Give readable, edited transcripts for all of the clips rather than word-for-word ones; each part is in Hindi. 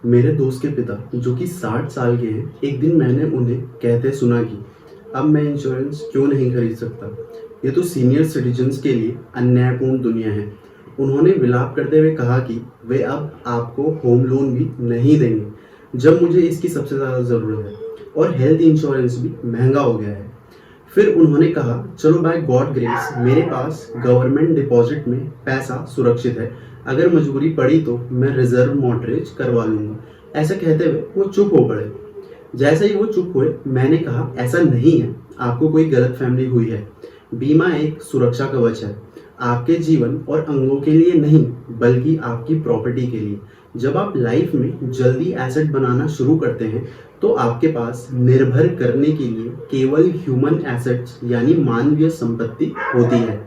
मेरे दोस्त के पिता जो कि 60 साल के हैं, एक दिन मैंने उन्हें कहते सुना कि अब मैं इंश्योरेंस क्यों नहीं खरीद सकता। ये तो सीनियर सिटीजन्स के लिए अन्यायपूर्ण दुनिया है। उन्होंने विलाप करते हुए कहा कि वे अब आपको होम लोन भी नहीं देंगे जब मुझे इसकी सबसे ज़्यादा ज़रूरत है, और हेल्थ इंश्योरेंस भी महंगा हो गया है। फिर उन्होंने कहा, चलो बाय गॉड ग्रेस मेरे पास गवर्नमेंट डिपॉजिट में पैसा सुरक्षित है। अगर मजबूरी पड़ी तो मैं रिजर्व मॉर्टगेज करवा लूँगा। ऐसा कहते हुए वो चुप हो पड़े। जैसे ही वो चुप हुए, मैंने कहा, ऐसा नहीं है, आपको कोई गलतफहमी हुई है। बीमा एक सुरक्षा कवच है, आपके जीवन और अंगों के लिए नहीं, बल्कि आपकी प्रॉपर्टी के लिए। जब आप लाइफ में जल्दी एसेट बनाना शुरू करते हैं तो आपके पास निर्भर करने के लिए केवल ह्यूमन एसेट्स यानी मानवीय संपत्ति होती है।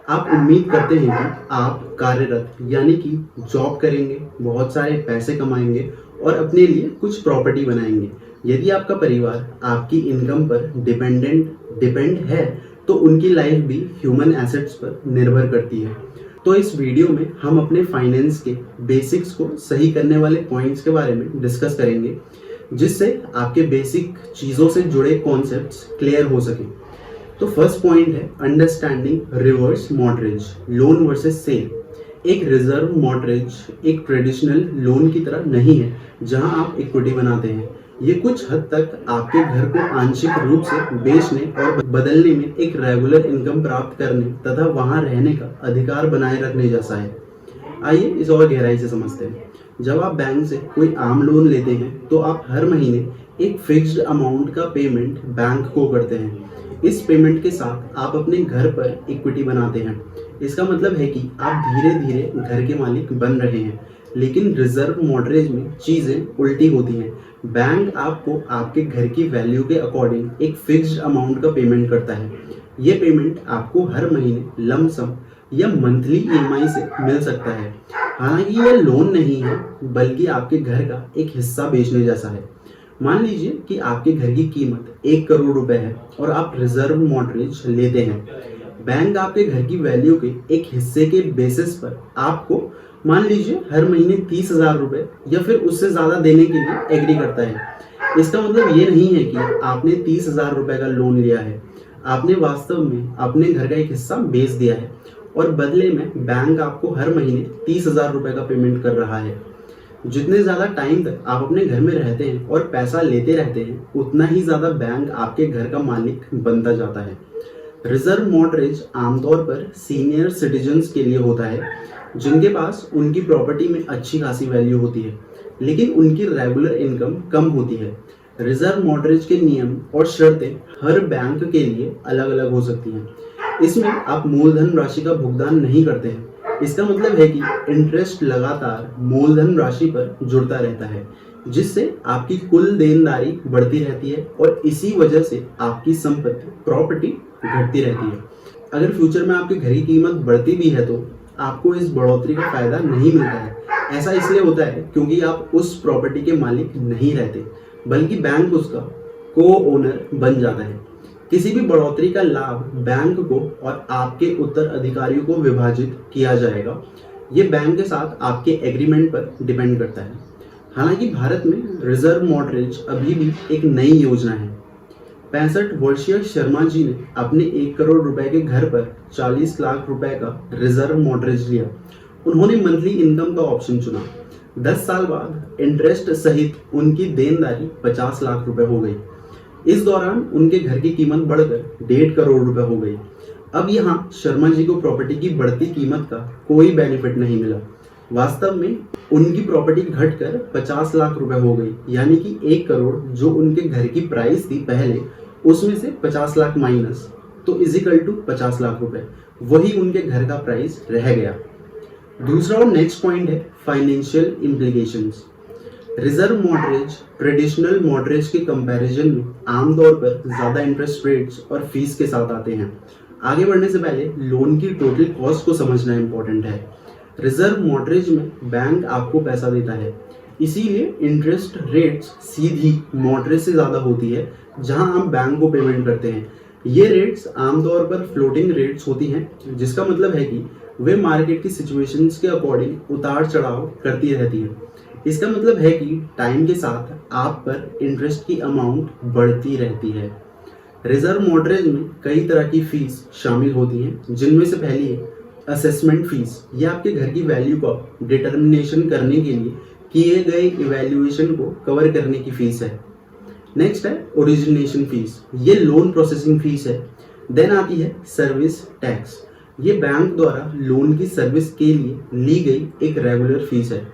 आप उम्मीद करते हैं कि आप कार्यरत यानी कि जॉब करेंगे, बहुत सारे पैसे कमाएंगे और अपने लिए कुछ प्रॉपर्टी बनाएंगे। यदि आपका परिवार आपकी इनकम पर डिपेंड है तो उनकी लाइफ भी ह्यूमन एसेट्स पर निर्भर करती है। तो इस वीडियो में हम अपने फाइनेंस के बेसिक्स को सही करने वाले पॉइंट्स के बारे में डिस्कस करेंगे, जिससे आपके बेसिक चीज़ों से जुड़े कॉन्सेप्ट्स क्लियर हो सकें। तो फर्स्ट पॉइंट है understanding reverse mortgage, loan versus sale. एक रिजर्व मॉर्टगेज एक ट्रेडिशनल लोन की तरह नहीं है जहां आप इक्विटी बनाते हैं। ये कुछ हद तक आपके घर को आंशिक रूप से बेचने और बदलने में एक रेगुलर इनकम प्राप्त करने तथा वहां रहने का अधिकार बनाए रखने जैसा है। आइए इस और गहराई से समझते हैं। जब आप बैंक से कोई आम लोन लेते हैं तो आप हर महीने एक फिक्स्ड अमाउंट का पेमेंट बैंक को करते हैं। इस पेमेंट के साथ आप अपने घर पर इक्विटी बनाते हैं। इसका मतलब है कि आप धीरे धीरे घर के मालिक बन रहे हैं। लेकिन रिजर्व मॉर्टगेज में चीज़ें उल्टी होती हैं। बैंक आपको आपके घर की वैल्यू के अकॉर्डिंग एक फिक्स्ड अमाउंट का पेमेंट करता है। ये पेमेंट आपको हर महीने लमसम या मंथली ईएमआई से मिल सकता है। हालांकि यह लोन नहीं है, बल्कि आपके घर का एक हिस्सा बेचने जैसा है। मान लीजिए कि आपके घर की कीमत 1 करोड़ रुपए है और आप रिजर्व मॉर्टगेज लेते हैं। बैंक आपके घर की वैल्यू के एक हिस्से के बेसिस पर आपको मान लीजिए हर महीने 30,000 रुपये या फिर उससे ज़्यादा देने के लिए एग्री करता है। इसका मतलब ये नहीं है कि आपने 30,000 रुपये का लोन लिया है। आपने वास्तव में अपने घर का एक हिस्सा बेच दिया है और बदले में बैंक आपको हर महीने 30,000 रुपये का पेमेंट कर रहा है। जितने ज़्यादा टाइम तक आप अपने घर में रहते हैं और पैसा लेते रहते हैं, उतना ही ज़्यादा बैंक आपके घर का मालिक बनता जाता है। रिजर्व मॉर्टगेज आमतौर पर सीनियर सिटीजन्स के लिए होता है, जिनके पास उनकी प्रॉपर्टी में अच्छी खासी वैल्यू होती है, लेकिन उनकी रेगुलर इनकम कम होती है। रिजर्व मॉर्टगेज के नियम और शर्तें हर बैंक के लिए अलग अलग हो सकती हैं। इसमें आप मूलधन राशि का भुगतान नहीं करते हैं। इसका मतलब है कि इंटरेस्ट लगातार मूलधन राशि पर जुड़ता रहता है, जिससे आपकी कुल देनदारी बढ़ती रहती है और इसी वजह से आपकी संपत्ति प्रॉपर्टी घटती रहती है। अगर फ्यूचर में आपके घर की कीमत बढ़ती भी है तो आपको इस बढ़ोतरी का फायदा नहीं मिलता है। ऐसा इसलिए होता है क्योंकि आप उस प्रॉपर्टी के मालिक नहीं रहते, बल्कि बैंक उसका को ओनर बन जाता है। किसी भी बढ़ोतरी का लाभ बैंक को और आपके उत्तराधिकारियों को विभाजित किया जाएगा। ये बैंक के साथ आपके एग्रीमेंट पर डिपेंड करता है। हालांकि भारत में रिजर्व मॉर्टगेज अभी भी एक नई योजना है। 65 वर्षीय शर्मा जी ने अपने 1 करोड़ रुपए के घर पर 40 लाख रुपए का रिजर्व मॉर्टगेज लिया। उन्होंने मंथली इनकम का ऑप्शन चुना। 10 साल बाद इंटरेस्ट सहित उनकी देनदारी 50 लाख रुपए हो गई। इस दौरान उनके घर की कीमत बढ़कर 1.5 करोड़ रुपए हो गई। अब यहाँ शर्मा जी को प्रॉपर्टी की बढ़ती कीमत का कोई बेनिफिट नहीं मिला। वास्तव में उनकी प्रॉपर्टी घटकर 50 लाख रुपए हो गई, यानी कि 1 करोड़ जो उनके घर की प्राइस थी पहले, उसमें से 50 लाख माइनस तो इजिकल टू 50 लाख रुपए, वही उनके घर का प्राइस रह गया। दूसरा और नेक्स्ट पॉइंट है financial implications. Reserve mortgage traditional mortgage के कंपैरिजन में आमतौर पर ज़्यादा इंटरेस्ट रेट्स और फीस के साथ आते हैं। आगे बढ़ने से पहले लोन की टोटल कॉस्ट को समझना इंपॉर्टेंट है। रिजर्व मॉर्टगेज में बैंक आपको पैसा देता है, इसीलिए इंटरेस्ट रेट्स सीधी मॉर्टगेज से ज़्यादा होती है जहां आप बैंक को पेमेंट करते हैं। ये रेट्स आमतौर पर फ्लोटिंग रेट्स होती हैं, जिसका मतलब है कि वे मार्केट की सिचुएशंस के अकॉर्डिंग उतार चढ़ाव करती रहती हैं। इसका मतलब है कि टाइम के साथ आप पर इंटरेस्ट की अमाउंट बढ़ती रहती है। रिजर्व मॉर्टगेज में कई तरह की फीस शामिल होती हैं, जिनमें से पहली है असेसमेंट फीस। ये आपके घर की वैल्यू को डिटर्मिनेशन करने के लिए किए गए इवैल्यूएशन को कवर करने की फीस है। नेक्स्ट है ओरिजिनेशन फीस, ये लोन प्रोसेसिंग फीस है। देन आती है सर्विस टैक्स, ये बैंक द्वारा लोन की सर्विस के लिए ली गई एक रेगुलर फीस है।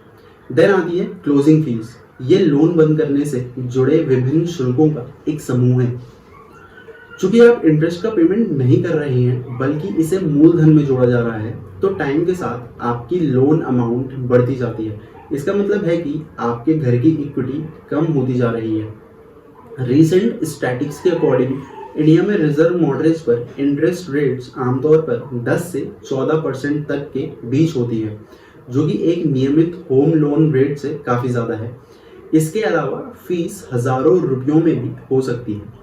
देन आती है क्लोजिंग फीस, ये लोन बंद करने से जुड़े विभिन्न शुल्कों का एक समूह है। चूंकि आप इंटरेस्ट का पेमेंट नहीं कर रहे हैं बल्कि इसे मूलधन में जोड़ा जा रहा है, तो टाइम के साथ आपकी लोन अमाउंट बढ़ती जाती है। इसका मतलब है कि आपके घर की इक्विटी कम होती जा रही है। रीसेंट स्टैटिस्टिक्स के अकॉर्डिंग इंडिया में रिजर्व मॉर्टगेज पर इंटरेस्ट रेट्स आमतौर पर 10 से 14% तक के बीच होती है, जो कि एक नियमित होम लोन रेट से काफ़ी ज़्यादा है। इसके अलावा फीस हज़ारों रुपयों में भी हो सकती है।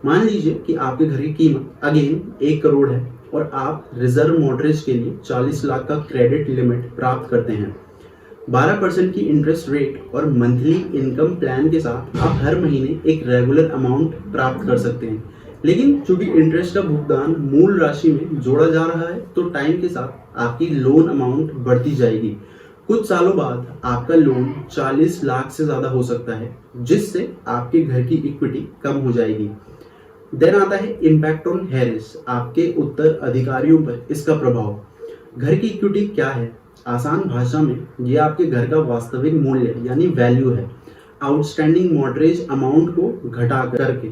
मान लीजिए कि आपके घर की कीमत अगेन 1 करोड़ है और आप रिजर्व मॉर्टगेज के लिए 40 लाख का क्रेडिट लिमिट प्राप्त करते हैं। 12% की इंटरेस्ट रेट और मंथली इनकम प्लान के साथ आप हर महीने एक रेगुलर अमाउंट प्राप्त कर सकते हैं। लेकिन चूंकि इंटरेस्ट का भुगतान मूल राशि में जोड़ा जा रहा है, तो टाइम के साथ आपकी लोन अमाउंट बढ़ती जाएगी। कुछ सालों बाद आपका लोन 40 लाख से ज़्यादा हो सकता है, जिससे आपके घर की इक्विटी कम हो जाएगी। देन आता है इम्पैक्ट ऑन हेरिस, आपके उत्तराधिकारियों पर इसका प्रभाव। घर की इक्विटी क्या है? आसान भाषा में यह आपके घर का वास्तविक मूल्य यानी वैल्यू है, आउटस्टैंडिंग मॉर्टगेज अमाउंट को घटा करके।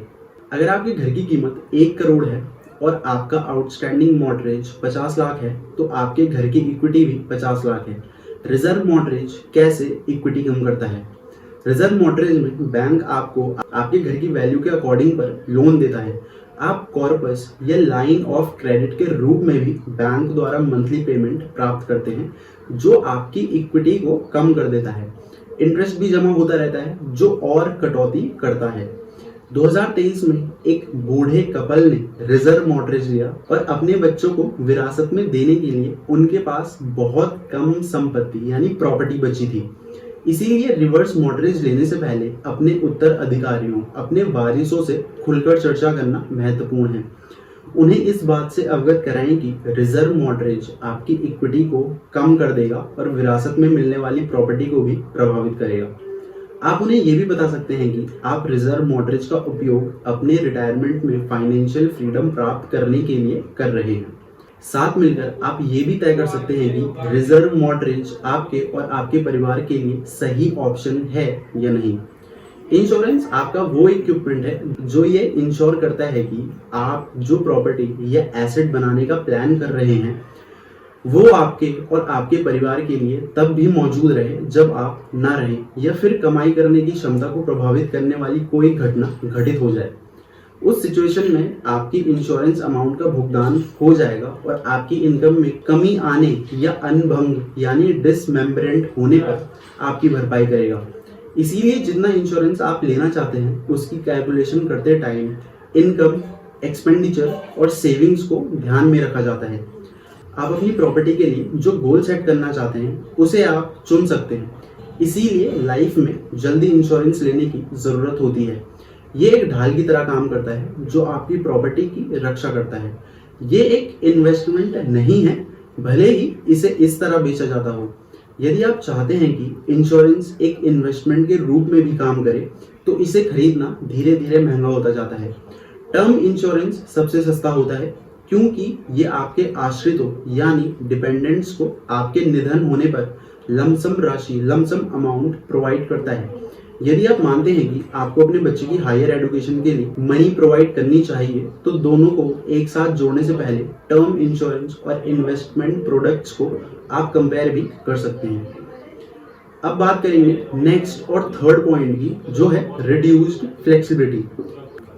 अगर आपके घर की कीमत 1 करोड़ है और आपका आउटस्टैंडिंग मॉर्टगेज 50 लाख है, तो आपके घर की इक्विटी भी 50 लाख है। रिजर्व मॉर्टगेज कैसे इक्विटी कम करता है? रिजर्व मॉर्टगेज में बैंक आपको आपके घर की वैल्यू के अकॉर्डिंग पर लोन देता है। आप कॉर्पस या लाइन ऑफ क्रेडिट के रूप में भी बैंक द्वारा मंथली पेमेंट प्राप्त करते हैं, जो आपकी इक्विटी को कम कर देता है। इंटरेस्ट भी जमा होता रहता है, जो और कटौती करता है। 2023 में एक बूढ़े कपल ने रिजर्व मॉर्टगेज लिया और अपने बच्चों को विरासत में देने के लिए उनके पास बहुत कम संपत्ति यानी प्रॉपर्टी बची थी। इसीलिए रिवर्स मॉर्टगेज लेने से पहले अपने उत्तराधिकारियों, अपने वारिसों से खुलकर चर्चा करना महत्वपूर्ण है। उन्हें इस बात से अवगत कराएं कि रिजर्व मॉर्टगेज आपकी इक्विटी को कम कर देगा और विरासत में मिलने वाली प्रॉपर्टी को भी प्रभावित करेगा। आप उन्हें ये भी बता सकते हैं कि आप रिजर्व मॉर्टगेज का उपयोग अपने रिटायरमेंट में फाइनेंशियल फ्रीडम प्राप्त करने के लिए कर रहे हैं। साथ मिलकर आप ये भी तय कर सकते हैं कि रिजर्व मॉर्टगेज आपके और आपके परिवार के लिए सही ऑप्शन है या नहीं। इंश्योरेंस आपका वो इक्विपमेंट है जो ये इंश्योर करता है कि आप जो प्रॉपर्टी या एसेट बनाने का प्लान कर रहे हैं, वो आपके और आपके परिवार के लिए तब भी मौजूद रहे जब आप ना रहें या फिर कमाई करने की क्षमता को प्रभावित करने वाली कोई घटना घटित हो जाए। उस सिचुएशन में आपकी इंश्योरेंस अमाउंट का भुगतान हो जाएगा और आपकी इनकम में कमी आने या अनभंग यानी डिसमेंबरेंट होने पर आपकी भरपाई करेगा। इसीलिए जितना इंश्योरेंस आप लेना चाहते हैं उसकी कैलकुलेशन करते टाइम इनकम, एक्सपेंडिचर और सेविंग्स को ध्यान में रखा जाता है। आप अपनी प्रॉपर्टी के लिए जो गोल सेट करना चाहते हैं उसे आप चुन सकते हैं। इसीलिए लाइफ में जल्दी इंश्योरेंस लेने की ज़रूरत होती है। ये एक ढाल की तरह काम करता है जो आपकी प्रॉपर्टी की रक्षा करता है। ये एक इन्वेस्टमेंट नहीं है, भले ही इसे इस तरह बेचा जाता हो। यदि आप चाहते हैं कि इंश्योरेंस एक इन्वेस्टमेंट के रूप में भी काम करे, तो इसे खरीदना धीरे धीरे महंगा होता जाता है। टर्म इंश्योरेंस सबसे सस्ता होता है क्योंकि ये आपके आश्रितों यानी डिपेंडेंट्स को आपके निधन होने पर लमसम राशि, लमसम अमाउंट प्रोवाइड करता है। यदि आप मानते हैं कि आपको अपने बच्चे की हायर एजुकेशन के लिए मनी प्रोवाइड करनी चाहिए, तो दोनों को एक साथ जोड़ने से पहले टर्म इंश्योरेंस और इन्वेस्टमेंट प्रोडक्ट्स को आप कंपेयर भी कर सकते हैं। अब बात करेंगे नेक्स्ट और थर्ड पॉइंट की, जो है रिड्यूस्ड फ्लेक्सिबिलिटी।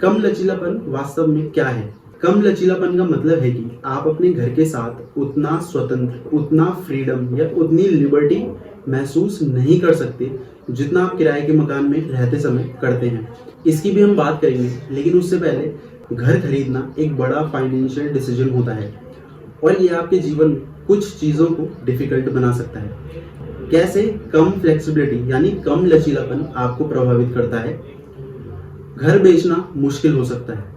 कम लचीलापन वास्तव में क्या है? कम लचीलापन का मतलब है कि आप अपने घर के साथ उतना स्वतंत्र, उतना फ्रीडम या उतनी लिबर्टी महसूस नहीं कर सकते जितना आप किराए के मकान में रहते समय करते हैं। इसकी भी हम बात करेंगे, लेकिन उससे पहले घर खरीदना एक बड़ा फाइनेंशियल डिसीजन होता है और ये आपके जीवन में कुछ चीज़ों को डिफिकल्ट बना सकता है। कैसे कम फ्लेक्सिबिलिटी यानी कम लचीलापन आपको प्रभावित करता है। घर बेचना मुश्किल हो सकता है।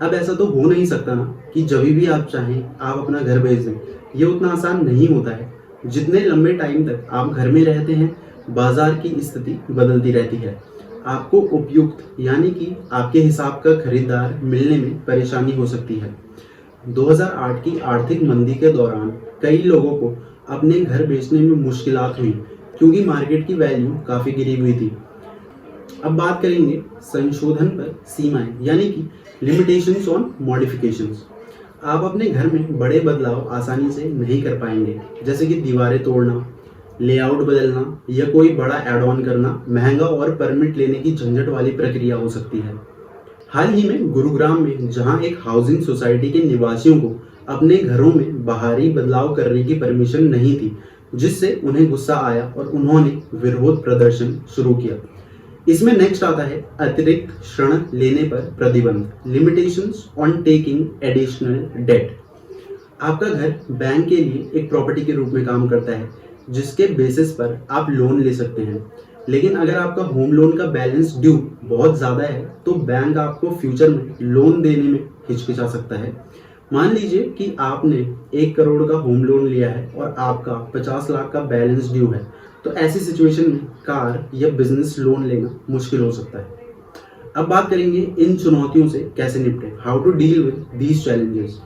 अब ऐसा तो हो नहीं सकता ना कि जब भी आप चाहें आप अपना घर बेच दें। ये उतना आसान नहीं होता है। जितने लंबे टाइम तक आप घर में रहते हैं, बाजार की स्थिति बदलती रहती है। आपको उपयुक्त यानी कि आपके हिसाब का खरीदार मिलने में परेशानी हो सकती है। 2008 की आर्थिक मंदी के दौरान कई लोगों को अपने घर बेचने में मुश्किलात हुई क्योंकि मार्केट की वैल्यू काफ़ी गिरी हुई थी। अब बात करेंगे संशोधन पर सीमाएं यानी कि लिमिटेशंस ऑन मॉडिफिकेशंस। आप अपने घर में बड़े बदलाव आसानी से नहीं कर पाएंगे, जैसे कि दीवारें तोड़ना, लेआउट बदलना या कोई बड़ा ऐड ऑन करना महंगा और परमिट लेने की झंझट वाली प्रक्रिया हो सकती है। हाल ही में गुरुग्राम में जहां एक हाउसिंग सोसाइटी के निवासियों को अपने घरों में बाहरी बदलाव करने की परमिशन नहीं थी, जिससे उन्हें गुस्सा आया और उन्होंने विरोध प्रदर्शन शुरू किया। इसमें नेक्स्ट आता है अतिरिक्त ऋण लेने पर प्रतिबंध, limitations on taking additional date. आपका घर बैंक के लिए एक प्रॉपर्टी के रूप में काम करता है जिसके बेसिस पर आप लोन ले सकते हैं। लेकिन अगर आपका होम लोन का बैलेंस ड्यू बहुत ज़्यादा है तो बैंक आपको फ्यूचर में लोन देने में हिचकिचा सकता है। मान लीजिए कि आपने 1 करोड़ का होम लोन लिया है और आपका 50 लाख का बैलेंस ड्यू है, तो ऐसी सिचुएशन में कार या बिजनेस लोन लेना मुश्किल हो सकता है। अब बात करेंगे इन चुनौतियों से कैसे निपटें, how to deal with these challenges.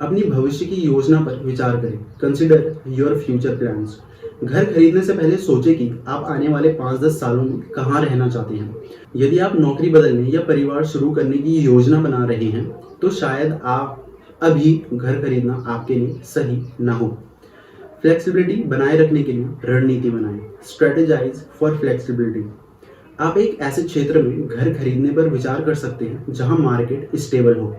अपनी भविष्य की योजना पर विचार करें, कंसिडर योर फ्यूचर प्लान्स। घर खरीदने से पहले सोचें कि आप आने वाले 5-10 सालों में कहाँ रहना चाहते हैं। यदि आप नौकरी बदलने या परिवार शुरू करने की योजना बना रहे हैं तो शायद आप अभी घर खरीदना आपके लिए सही ना हो। फ्लेक्सिबिलिटी बनाए रखने के लिए रणनीति बनाएं, स्ट्रेटेजाइज फॉर फ्लेक्सिबिलिटी। आप एक ऐसे क्षेत्र में घर खरीदने पर विचार कर सकते हैं जहां मार्केट स्टेबल हो।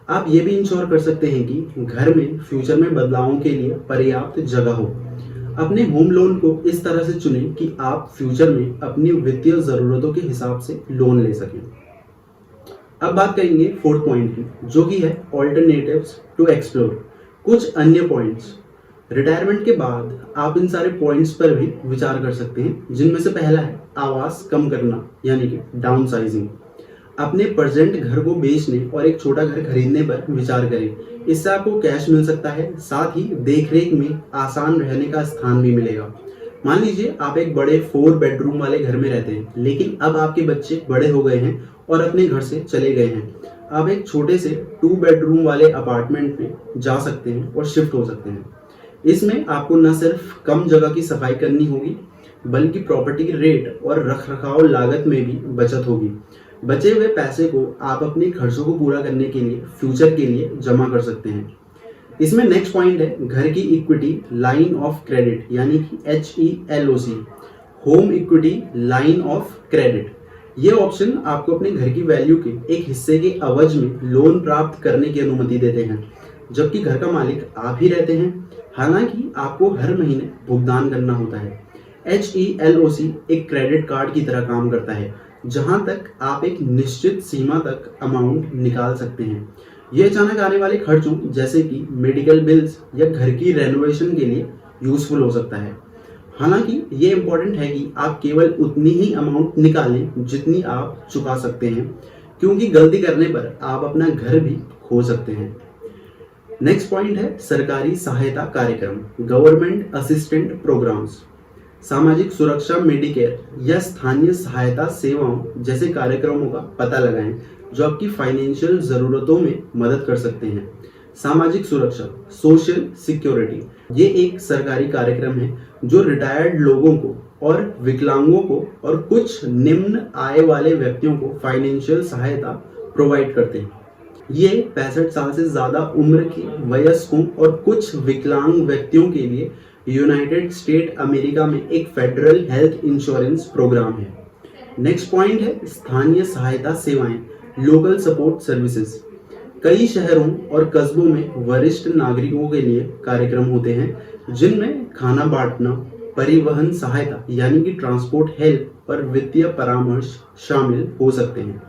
आप ये भी इंश्योर कर सकते हैं कि घर में फ्यूचर में बदलावों के लिए पर्याप्त जगह हो। अपने होम लोन को इस तरह से चुनें कि आप फ्यूचर में अपनी वित्तीय ज़रूरतों के हिसाब से लोन ले सकें। अब बात करेंगे 4th पॉइंट की, जो कि है ऑल्टरनेटिव्स टू एक्सप्लोर। कुछ अन्य पॉइंट्स। रिटायरमेंट के बाद आप इन सारे पॉइंट्स पर भी विचार कर सकते हैं, जिनमें से पहला है आवास कम करना यानी कि डाउनसाइजिंग। अपने प्रेजेंट घर को बेचने और एक छोटा घर खरीदने पर विचार करें। इससे आपको कैश मिल सकता है, साथ ही देखरेख में आसान रहने का स्थान भी मिलेगा। मान लीजिए आप एक बड़े 4 बेडरूम वाले घर में रहते हैं, लेकिन अब आपके बच्चे बड़े हो गए हैं और अपने घर से चले गए हैं। आप एक छोटे से 2 बेडरूम वाले अपार्टमेंट में जा सकते हैं और शिफ्ट हो सकते हैं। इसमें आपको न सिर्फ कम जगह की सफाई करनी होगी, बल्कि प्रॉपर्टी रेट और रखरखाव लागत में भी बचत होगी। बचे हुए पैसे को आप अपने खर्चों को पूरा करने के लिए फ्यूचर के लिए जमा कर सकते हैं। इसमें नेक्स्ट पॉइंट है घर की इक्विटी लाइन ऑफ क्रेडिट यानी कि HELOC, home equity line of credit. ये ऑप्शन आपको अपने घर की वैल्यू के एक हिस्से के एवज में लोन प्राप्त करने की अनुमति देते हैं, जबकि घर का मालिक आप ही रहते हैं। हालांकि आपको हर महीने भुगतान करना होता है। HELOC एक क्रेडिट कार्ड की तरह काम करता है, जहां तक आप एक निश्चित सीमा तक अमाउंट निकाल सकते हैं। यह अचानक आने वाले खर्चों जैसे कि मेडिकल बिल्स या घर की रेनोवेशन के लिए यूजफुल हो सकता है। हालांकि ये इम्पोर्टेंट है कि आप केवल उतनी ही अमाउंट निकालें जितनी आप चुका सकते हैं, क्योंकि गलती करने पर आप अपना घर भी खो सकते हैं। नेक्स्ट पॉइंट है सरकारी सहायता कार्यक्रम, गवर्नमेंट असिस्टेंट प्रोग्राम्स। सामाजिक सुरक्षा, मेडिकेयर या स्थानीय सहायता सेवाओं जैसे कार्यक्रमों का पता लगाएं जो आपकी फाइनेंशियल ज़रूरतों में मदद कर सकते हैं। सामाजिक सुरक्षा, सोशल सिक्योरिटी, ये एक सरकारी कार्यक्रम है जो रिटायर्ड लोगों को और विकलांगों को और कुछ निम्न आय वाले व्यक्तियों को फाइनेंशियल सहायता प्रोवाइड करते हैं। ये 65 साल से ज़्यादा उम्र के वयस्कों और कुछ विकलांग व्यक्तियों के लिए यूनाइटेड स्टेट अमेरिका में एक फेडरल हेल्थ इंश्योरेंस प्रोग्राम है। नेक्स्ट पॉइंट है स्थानीय सहायता सेवाएं, लोकल सपोर्ट सर्विसेज। कई शहरों और कस्बों में वरिष्ठ नागरिकों के लिए कार्यक्रम होते हैं जिनमें खाना बांटना, परिवहन सहायता यानी कि ट्रांसपोर्ट हेल्प और वित्तीय परामर्श शामिल हो सकते हैं।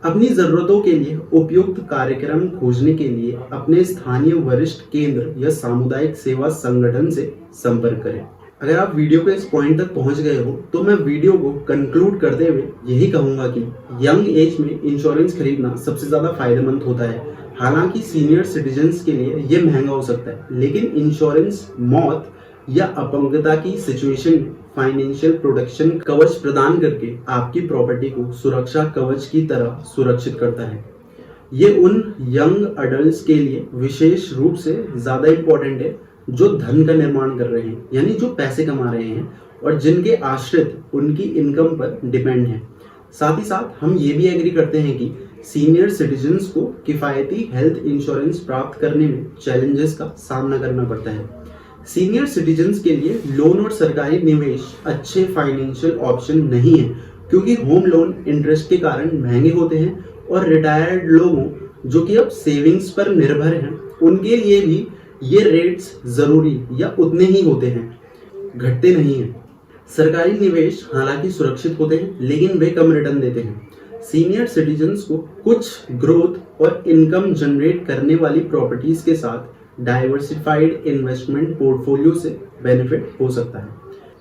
अपनी ज़रूरतों के लिए उपयुक्त कार्यक्रम खोजने के लिए अपने स्थानीय वरिष्ठ केंद्र या सामुदायिक सेवा संगठन से संपर्क करें। अगर आप वीडियो के इस पॉइंट तक पहुंच गए हो तो मैं वीडियो को कंक्लूड करते हुए यही कहूंगा कि यंग एज में इंश्योरेंस खरीदना सबसे ज़्यादा फायदेमंद होता है। हालांकि सीनियर सिटीजन्स के लिए ये महंगा हो सकता है, लेकिन इंश्योरेंस मौत या अपंगता की सिचुएशन में फाइनेंशियल प्रोटेक्शन कवच प्रदान करके आपकी प्रॉपर्टी को सुरक्षा कवच की तरह सुरक्षित करता है। ये उन यंग अडल्ट्स के लिए विशेष रूप से ज़्यादा इम्पोर्टेंट है जो धन का निर्माण कर रहे हैं, यानी जो पैसे कमा रहे हैं और जिनके आश्रित उनकी इनकम पर डिपेंड हैं। साथ ही साथ हम ये भी एग्री करते हैं कि सीनियर सिटीजन्स को किफ़ायती हेल्थ इंश्योरेंस प्राप्त करने में चैलेंजेस का सामना करना पड़ता है। सीनियर सिटीजन्स के लिए लोन और सरकारी निवेश अच्छे फाइनेंशियल ऑप्शन नहीं है, क्योंकि होम लोन इंटरेस्ट के कारण महंगे होते हैं और रिटायर्ड लोगों जो कि अब सेविंग्स पर निर्भर हैं उनके लिए भी ये रेट्स ज़रूरी या उतने ही होते हैं, घटते नहीं हैं। सरकारी निवेश हालांकि सुरक्षित होते हैं, लेकिन वे कम रिटर्न देते हैं। सीनियर सिटीजन्स को कुछ ग्रोथ और इनकम जनरेट करने वाली प्रॉपर्टीज़ के साथ डाइवर्सिफाइड इन्वेस्टमेंट पोर्टफोलियो से बेनिफिट हो सकता है।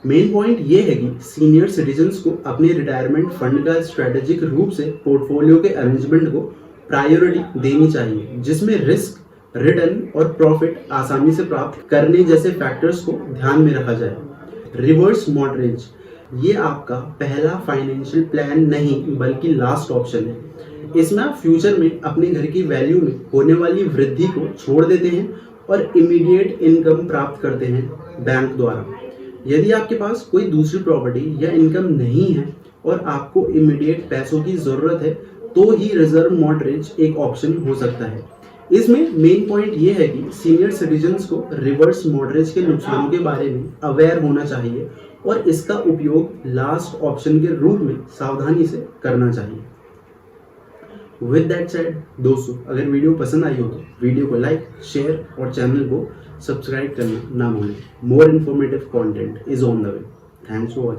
मेन पॉइंट ये है कि सीनियर सिटीजन्स को अपने रिटायरमेंट फंड का स्ट्रेटेजिक रूप से पोर्टफोलियो के अरेंजमेंट को प्रायोरिटी देनी चाहिए, जिसमें रिस्क, रिटर्न और प्रॉफिट आसानी से प्राप्त करने जैसे फैक्टर्स को ध्यान में रखा जाए। रिवर्स मॉर्टगेज ये आपका पहला फाइनेंशियल प्लान नहीं बल्कि लास्ट ऑप्शन है। इसमें आप फ्यूचर में अपने घर की वैल्यू में होने वाली वृद्धि को छोड़ देते हैं और इमीडिएट इनकम प्राप्त करते हैं बैंक द्वारा। यदि आपके पास कोई दूसरी प्रॉपर्टी या इनकम नहीं है और आपको इमीडिएट पैसों की ज़रूरत है तो ही रिजर्व मॉर्टगेज एक ऑप्शन हो सकता है। इसमें मेन पॉइंट ये है कि सीनियर सिटीजन्स को रिवर्स मॉर्टगेज के नुकसानों के बारे में अवेयर होना चाहिए और इसका उपयोग लास्ट ऑप्शन के रूप में सावधानी से करना चाहिए। विद दैट सेड दोस्तों, अगर वीडियो पसंद आई हो तो वीडियो को लाइक, शेयर और चैनल को सब्सक्राइब करना ना भूलें। More informative content is on the way. Thanks for watching.